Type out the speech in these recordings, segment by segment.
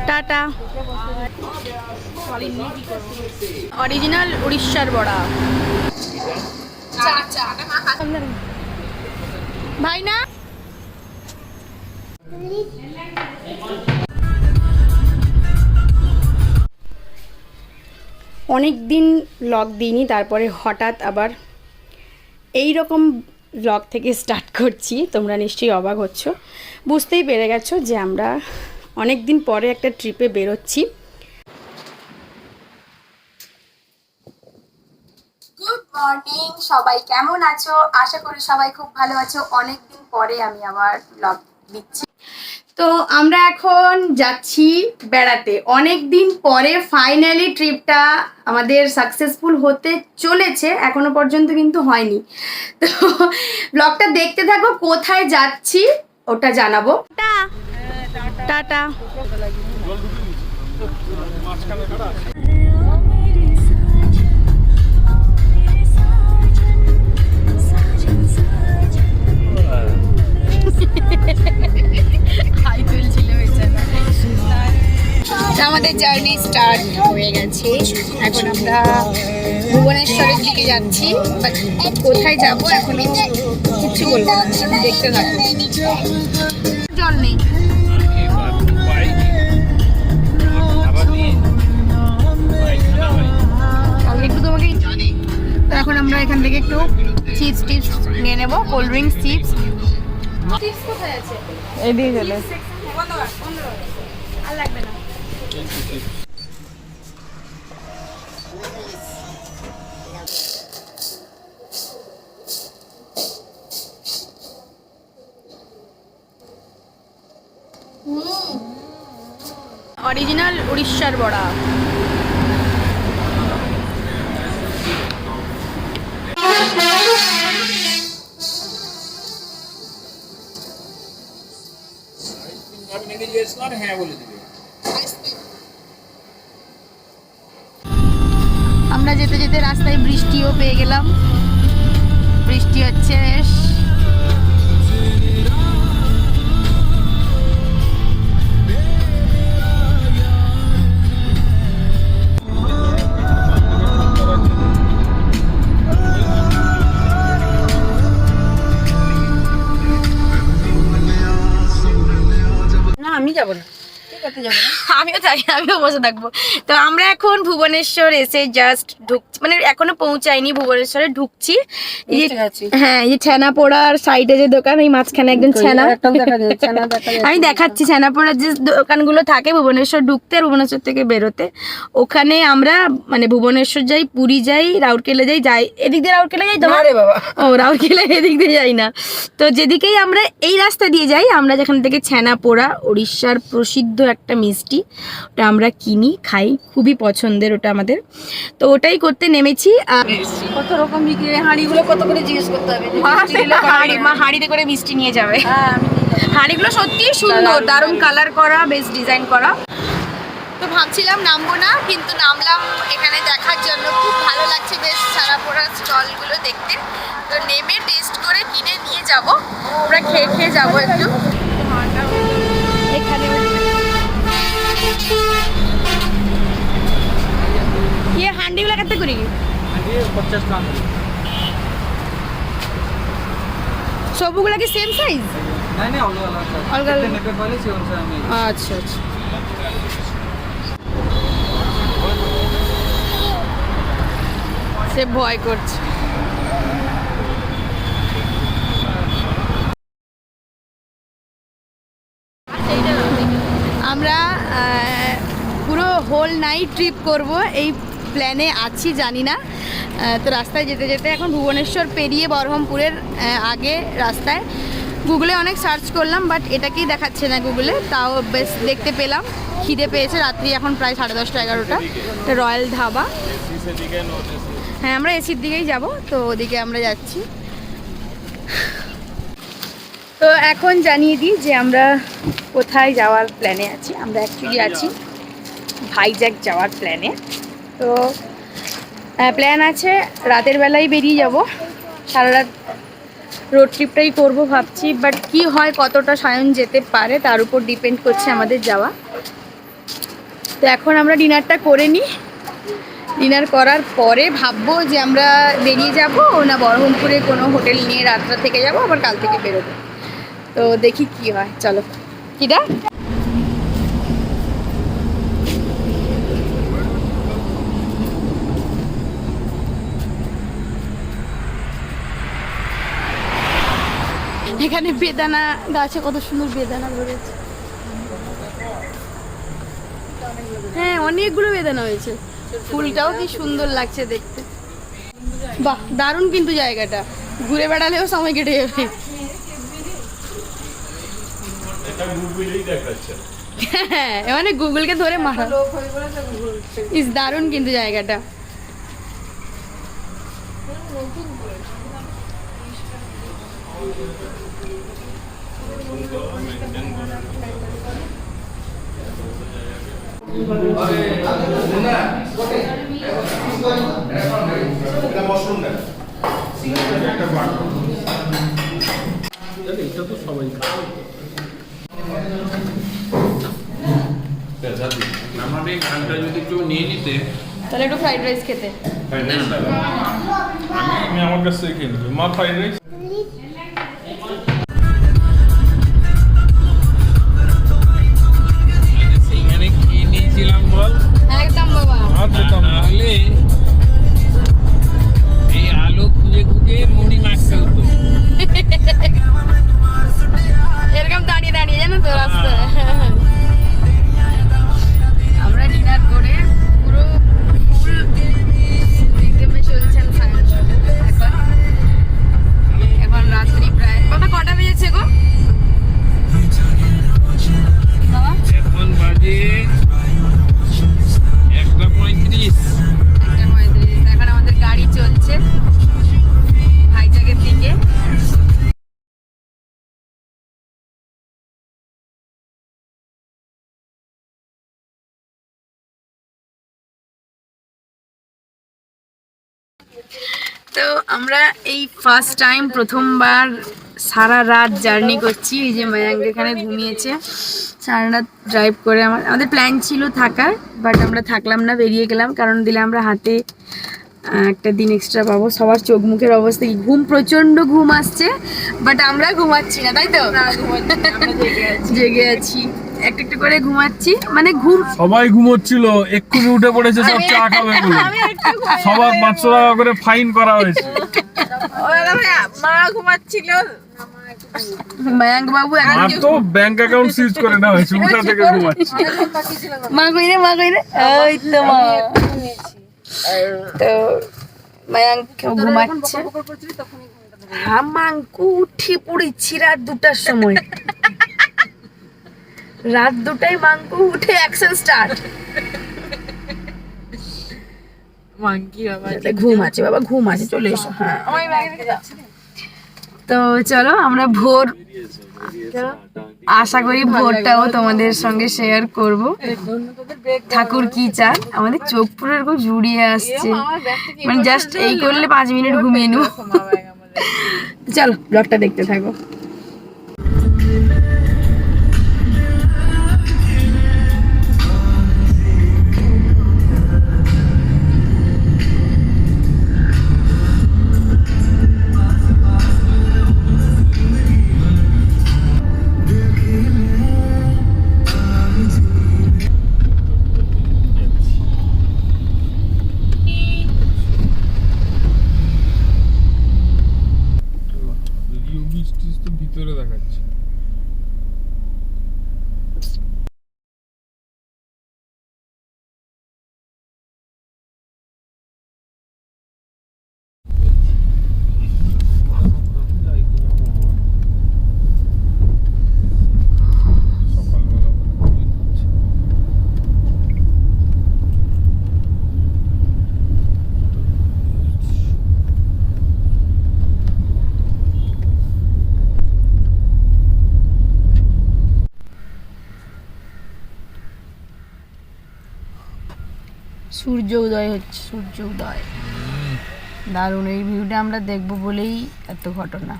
Tata. Original উড়িষ্যার বড়া ভাই না। অনেক দিন ব্লগ দিইনি, তারপরে হঠাৎ আবার এই রকম ব্লগ থেকে স্টার্ট করছি। তোমরা নিশ্চয়ই অবাক হচ্ছ, বুঝতেই পেরে গেছো যে আমরা অনেক দিন পরে একটা ট্রিপে বেরোচ্ছি। গুড মর্নিং, সবাই কেমন আছো? আশা করি সবাই খুব ভালো আছো। অনেক দিন পরে আমি আবার ব্লগ দিচ্ছি। তো আমরা এখন যাচ্ছি বেড়াতে। অনেক দিন পরে ফাইনালি ট্রিপটা আমাদের সাকসেসফুল হতে চলেছে, এখনো পর্যন্ত কিন্তু হয়নি। তো ব্লগটা দেখতে থাকো, কোথায় যাচ্ছি ওটা জানাবো। টাটা। আমাদের জার্নি স্টার্ট হয়ে গেছে। এখন আমরা ভুবনেশ্বরের দিকে যাচ্ছি, বাট কোথায় যাব এখনো কিছু বলবো না, দেখতে থাকো। জল নেই। একটু তোমাকে তো এখন আমরা এখান থেকে একটু চিপস টিপস নিয়ে নেবো, কোল্ড ড্রিঙ্কস, চিপস। কোথায় আছে? এদিকে চলে আর লাগবে না। অরিজিনাল উড়িষ্যার বড়া। আমরা যেতে যেতে রাস্তায় বৃষ্টিও পেয়ে গেলাম। বৃষ্টি হচ্ছে বেশ। না আমি যাবো না, আমিও তাই, আমিও বসে থাকবো। তো আমরা এখন ভুবনেশ্বর এসে জাস্ট ঢুকছি, মানে এখনো পৌঁছাইনি, ভুবনেশ্বরে ঢুকছি। হ্যাঁ, এই ছানা পোড়ার সাইডে যে দোকান, এই মাঝখানে একজন ছানা, আমি দেখাচ্ছি ছানা পোড়ার যে দোকানগুলো থাকে ভুবনেশ্বর ঢুকতে আর ভুবনেশ্বর থেকে বেরোতে। ওখানে আমরা মানে ভুবনেশ্বর যাই, পুরী যাই, রাউরকেলা যাই। এদিক দিয়ে রাউরকেলা যাই তো? ও, রাউরকেলা এদিক দিয়ে যাই না। তো যেদিকেই আমরা এই রাস্তা দিয়ে যাই, আমরা যেখান থেকে ছানা পোড়া, উড়িষ্যার প্রসিদ্ধ একটা মিষ্টি, ওটা আমরা কিনি, খাই, খুবই পছন্দের ওটা আমাদের। তো ওটাই করতে নেমেছি। কত রকম বিক্রি, হাঁড়িগুলো কত করে জিজ্ঞেস করতে হবে। মা হাঁড়িতে করে মিষ্টি নিয়ে যাবে। হাঁড়িগুলো সত্যি সুন্দর, দারুণ কালার করা, বেশ ডিজাইন করা। তো ভাবছিলাম নামবো না, কিন্তু নামলাম এখানে দেখার জন্য। খুব ভালো লাগছে বেশ ছানা পোড়ার স্টলগুলো দেখতে। তো নেমে টেস্ট করে কিনে নিয়ে যাব, আমরা খেয়ে খেয়ে যাবো একটু। এখানে ये हांडी वाला कितने करी? हांडी 50 টাকা। সবগুলা কি সেম সাইজ? না না, अलग अलग नेपे वाले से उनसे আমি। আচ্ছা আচ্ছা। সে ভয় করছে। আমরা পুরো হোল নাইট ট্রিপ করব এই প্ল্যানে আছি, জানি না। তো রাস্তায় যেতে যেতে এখন ভুবনেশ্বর পেরিয়ে বরহমপুরের আগে রাস্তায় গুগলে অনেক সার্চ করলাম, বাট এটাকেই দেখাচ্ছে না গুগলে। তাও বেশ দেখতে পেলাম, খিদে পেয়েছে। রাত্রি এখন প্রায় 10:30 11টা। রয়্যাল ধাবা। হ্যাঁ, আমরা এসির দিকেই যাব, তো ওদিকে আমরা যাচ্ছি। তো এখন জানিয়ে দিই যে আমরা কোথায় যাওয়ার প্ল্যানে আছি। আমরা অ্যাকচুয়ালি আছি ভাইজ্যাগ যাওয়ার প্ল্যানে। তো প্ল্যান আছে রাতের বেলায় বেরিয়ে যাব, সারা রাত রোড ট্রিপটাই করবো ভাবছি। বাট কি হয়, কতটা সায়ন যেতে পারে তার উপর ডিপেন্ড করছে আমাদের যাওয়া। তো এখন আমরা ডিনারটা করে নিই, ডিনার করার পরে ভাববো যে আমরা বেরিয়ে যাব না বহরমপুরে কোনো হোটেল নিয়ে রাতটা থেকে যাব, আবার কাল থেকে বেরোবো। তো দেখি কি হয়, চলো। কিটা এখানে বেদানা গাছে কত সুন্দর বেদানা ধরেছে। হ্যাঁ অনেকগুলো বেদানা হয়েছে, ফুলটাও কি সুন্দর লাগছে দেখতে। বাহ দারুণ কিন্তু জায়গাটা, ঘুরে বেড়ালেও সময় কেটে যাবে। হ্যাঁ মানে গুগলকে ধরে মারা। ইস দারুণ কিন্তু জায়গাটা। তাহলে একটু ফ্রাইড রাইস খেতে। আমি আমার কাছ থেকে খেয়ে নেবো মা ফ্রাইড রাইস। সেইখানে খেয়ে নিয়েছিলাম বল। একদম বাবা। তাহলে এই আলু খুঁজে খুঁজে মুড়ি মাখতে হতো। এরকম দাঁড়িয়ে দাঁড়িয়ে জানো তো রাস্তায়। আমরা ডিনার করে পুরো ফুল রিদমে চলছেন এখন রাত্রি প্রায় বাবা কটা বেজেছে গো বাবা? এখন বাজে 1:35। এখন আমাদের গাড়ি চলছে ভাইজাগের দিকে। তো আমরা এই ফার্স্ট টাইম প্রথমবার সারা রাত জার্নি করছি। এই যে মায়াঙ্ক এখানে ঘুমিয়েছে, সারা রাত ড্রাইভ করে। আমাদের প্ল্যান ছিল থাকার, বাট আমরা থাকলাম না, বেরিয়ে গেলাম। কারণ দিলে আমরা হাতে একটা দিন এক্সট্রা পাবো। সবার চোখ মুখের অবস্থা কি, ঘুম প্রচন্ড ঘুম আসছে, বাট আমরা ঘুমাচ্ছি না, তাই তো? জেগে আছি, একটু একটু করে ঘুমাচ্ছি, মানে ঘুম সবাই ঘুমোচ্ছিল, এক্ষুনি উঠে পড়েছে সব চা খাবে বলে। সবার 500 টাকা করে ফাইন করা হয়েছে। মা ঘুমাচ্ছিল, মায়াঙ্ক বাবু আর তো ব্যাংক অ্যাকাউন্ট সিজ করে না হয়েছে, উঠা থেকে ঘুমাচ্ছে। মা কইরে ওই তো মা। তো মায়াঙ্ক ঘুমাচ্ছে, মাঙ্কু উঠে পড়েছি রাত 2টার সময়। রাত 2টায় মাঙ্কু উঠে অ্যাকশন স্টার্ট। ঘুম আছে বাবা, ঘুম আছে, চলে এসো। হ্যাঁ তো চলো আমরা ভোর, আশা করি ভোরটাও তোমাদের সঙ্গে শেয়ার করব। ঠাকুর কি চান, আমাদের চোখ পুরো এরকম জুড়িয়ে আসছে, মানে জাস্ট এই করলে 5 মিনিট ঘুমিয়ে নেব। চলো ব্লগটা দেখতে থাকো। ভিতরে দেখাচ্ছে। সূর্য উদয় হচ্ছে, সূর্য উদয় দারুণ। এই ভিউটা আমরা দেখবো বলেই এত ঘটনা।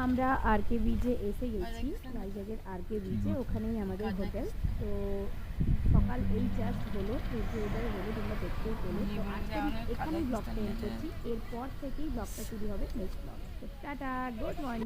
আমরা আর কে বিচে এসে গেছি, ভাইজ্যাগের আর কে বিচে, ওখানেই আমাদের হোটেল। তো সকাল এই জাস্ট হলো, ওয়েদার হলো, তোমরা দেখতেই পেলে। তো আজকে এখানেই ব্লগটা এন্ড করছি, এরপর থেকেই ব্লগটা শুরু হবে next blog. Tata, good morning.